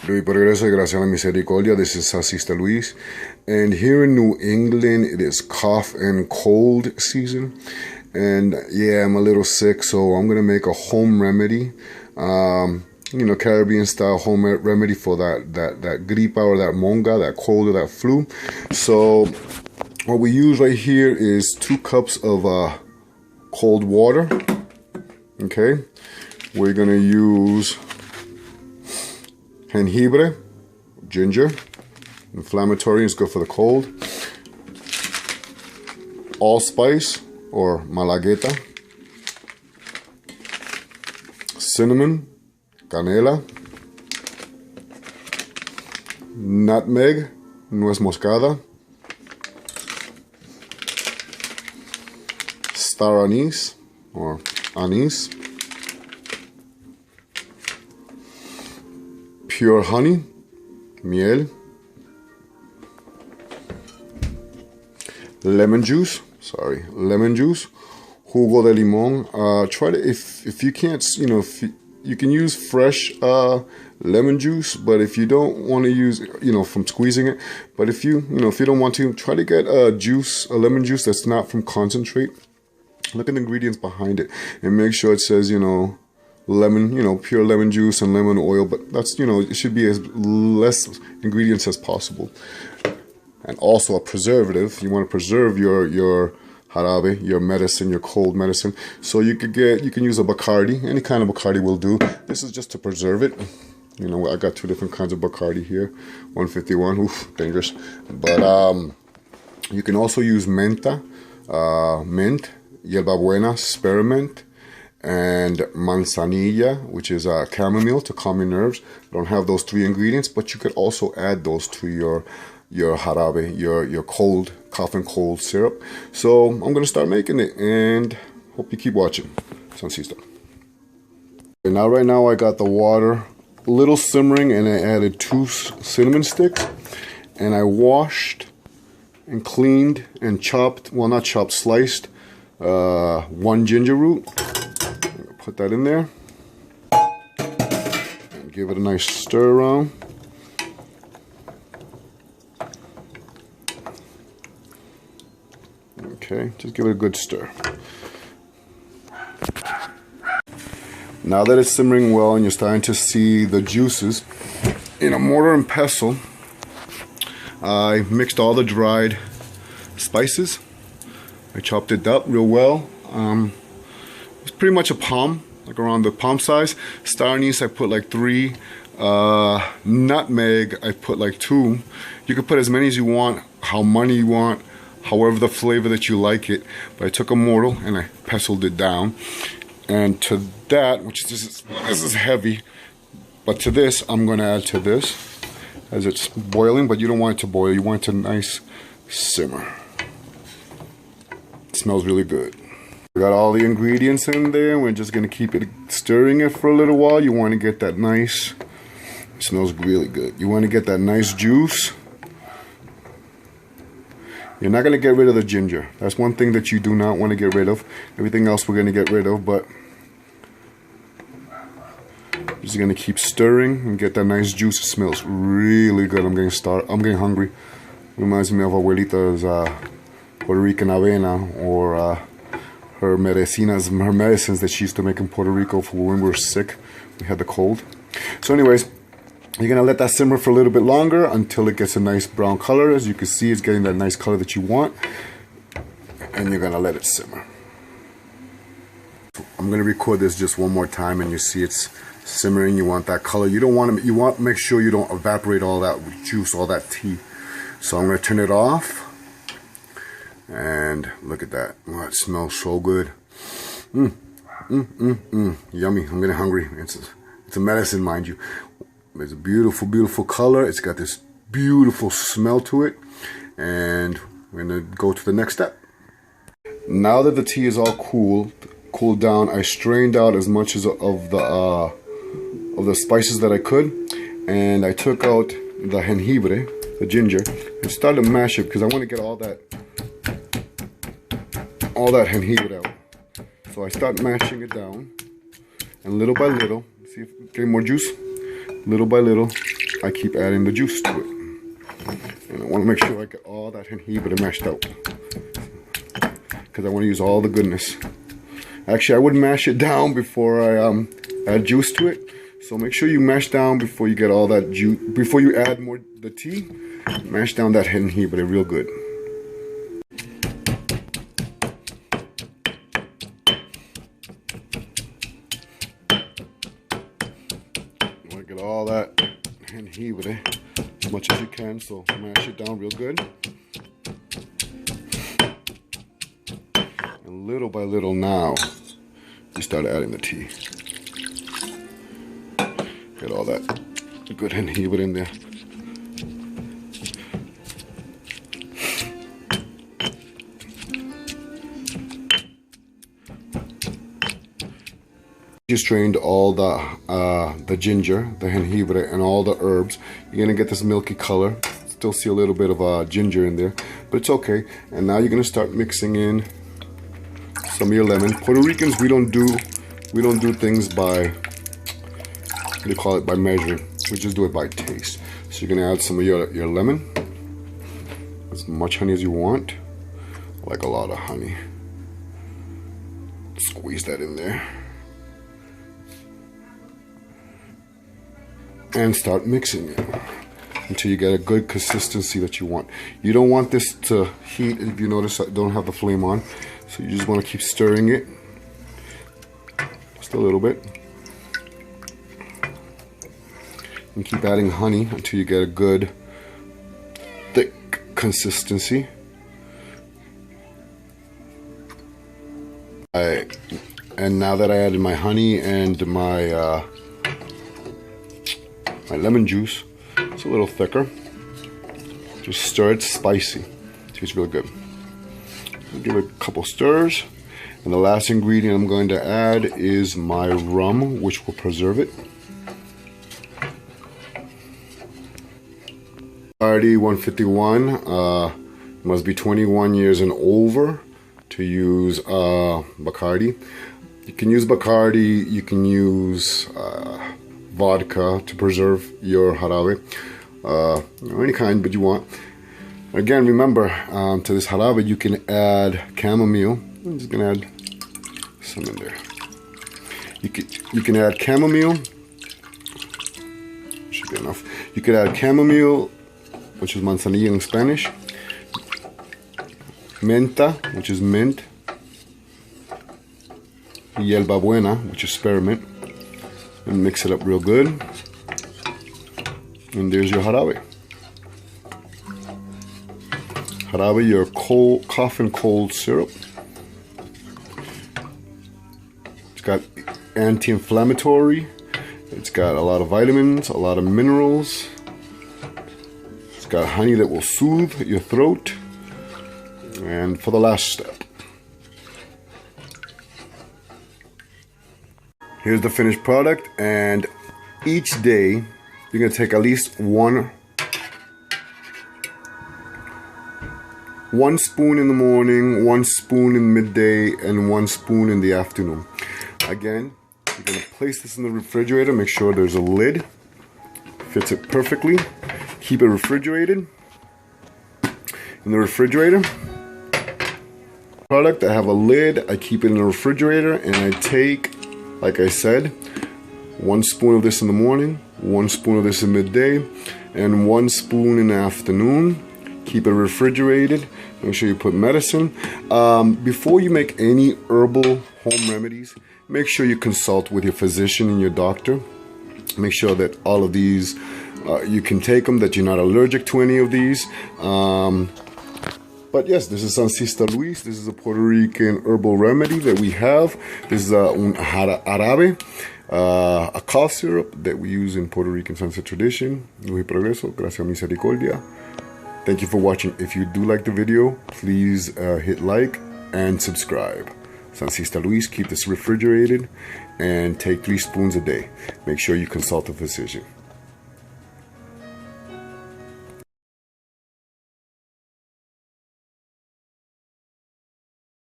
Luis por gracia y gracia a la misericordia. This is Sister Luis. And here in New England, it is cough and cold season. And yeah, I'm a little sick, so I'm going to make a home remedy. You know, Caribbean style home remedy for that gripa or that monga, that cold or that flu. So what we use right here is 2 cups of cold water. Okay, we're gonna use jengibre, ginger, inflammatory, it's good for the cold. Allspice or malagueta, cinnamon, canela, nutmeg, nuez moscada, star anise or anise, pure honey, miel, lemon juice, jugo de limón. Try to, if you can't, you know, if you can use fresh lemon juice, but if you don't want to use, you know, from squeezing it, but if you don't want to, try to get a lemon juice that's not from concentrate. Look at the ingredients behind it and make sure it says, you know, lemon, you know, pure lemon juice and lemon oil, but that's, you know, it should be as less ingredients as possible. And also a preservative. You want to preserve your jarabe, your medicine, your cold medicine. So you can use a Bacardi. Any kind of Bacardi will do. This is just to preserve it. You know, I got 2 different kinds of Bacardi here. 151, oof, dangerous. But you can also use menta, mint, yerba buena, spearmint, and manzanilla, which is chamomile to calm your nerves. I don't have those 3 ingredients, but you could also add those to your jarabe, your cold, cough and cold syrup. So I'm gonna start making it and hope you keep watching. Sansista. And now right now I got the water a little simmering and I added 2 cinnamon sticks and I washed and cleaned and chopped, well not chopped, sliced 1 ginger root. Put that in there and give it a nice stir around. Okay, just give it a good stir. Now that it's simmering well and you're starting to see the juices, in a mortar and pestle, I mixed all the dried spices. I chopped it up real well. It's pretty much a palm, like around the palm size. Star anise I put like 3. Nutmeg I put like 2. You can put as many as you want, how many you want, however the flavor that you like it. But I took a mortar and I pestled it down. And to that, which this is heavy, but to this I'm going to add to this as it's boiling, but you don't want it to boil, you want it to nice simmer. It smells really good. We got all the ingredients in there. We're just going to keep it stirring it for a little while. You want to get that nice, it smells really good. You want to get that nice juice. You're not going to get rid of the ginger. That's one thing that you do not want to get rid of. Everything else we're going to get rid of, but just going to keep stirring and get that nice juice. It smells really good. I'm getting hungry. Reminds me of Abuelita's Puerto Rican avena, or her medicines that she used to make in Puerto Rico for when we were sick. We had the cold. So anyways, you're going to let that simmer for a little bit longer until it gets a nice brown color. As you can see, it's getting that nice color that you want. And you're going to let it simmer. I'm going to record this just one more time and you see it's simmering. You want that color. You want to make sure you don't evaporate all that juice, all that tea. So I'm going to turn it off. And look at that. Oh, it smells so good. Yummy. I'm getting hungry. It's a medicine, mind you. It's a beautiful, beautiful color. It's got this beautiful smell to it. And we're going to go to the next step. Now that the tea is all cooled down, I strained out as much as of the spices that I could. And I took out the jengibre, the ginger, and started to mash it because I want to get all that jengibre out. So I start mashing it down, and little by little, see if getting more juice. Little by little, I keep adding the juice to it. And I want to make sure I get all that jengibre mashed out, because I want to use all the goodness. Actually, I would mash it down before I add juice to it. So make sure you mash down before you get all that juice. Before you add more the tea, mash down that jengibre real good. You want to get all that jengibre as much as you can, so mash it down real good. And little by little now, you start adding the tea. Get all that good jengibre in there. Just strained all the ginger, the jengibre, and all the herbs. You're gonna get this milky color. Still see a little bit of ginger in there, but it's okay. And now you're gonna start mixing in some of your lemon. Puerto Ricans, we don't do things by, what do you call it, by measure. We just do it by taste. So you're gonna add some of your lemon, as much honey as you want. I like a lot of honey. Squeeze that in there. And start mixing it until you get a good consistency that you want. You don't want this to heat. If you notice, I don't have the flame on, so you just want to keep stirring it just a little bit, and keep adding honey until you get a good thick consistency. And now that I added my honey and my lemon juice, it's a little thicker. Just stir it spicy. Tastes really good. I'll give it a couple stirs. And the last ingredient I'm going to add is my rum, which will preserve it. Bacardi 151. Must be 21 years and over to use Bacardi. You can use Bacardi, you can use vodka to preserve your jarabe, or any kind but you want. Again, remember, to this jarabe you can add chamomile. I'm just gonna add some in there. You can add chamomile. Should be enough. You could add chamomile, which is manzanilla in Spanish. Menta, which is mint. Hierba buena, which is spearmint. And mix it up real good. And there's your jarabe. Jarabe, your cough and cold syrup. It's got anti-inflammatory. It's got a lot of vitamins, a lot of minerals. It's got honey that will soothe your throat. And for the last step, here's the finished product. And each day you're gonna take at least one spoon in the morning, 1 spoon in midday, and 1 spoon in the afternoon. Again, you're gonna place this in the refrigerator. Make sure there's a lid, fits it perfectly. Keep it refrigerated in the refrigerator. Product, I have a lid. I keep it in the refrigerator, and I take, like I said, 1 spoon of this in the morning, 1 spoon of this in midday, and 1 spoon in the afternoon. Keep it refrigerated. Make sure you put medicine. Before you make any herbal home remedies, make sure you consult with your physician and your doctor. Make sure that all of these, you can take them, that you're not allergic to any of these. But yes, this is Sancista Luis. This is a Puerto Rican herbal remedy that we have. This is un jarabe, a cough syrup that we use in Puerto Rican sunset tradition. Luz y progreso, gracias misericordia. Thank you for watching. If you do like the video, please hit like and subscribe. Sancista Luis, keep this refrigerated and take 3 spoons a day. Make sure you consult a physician.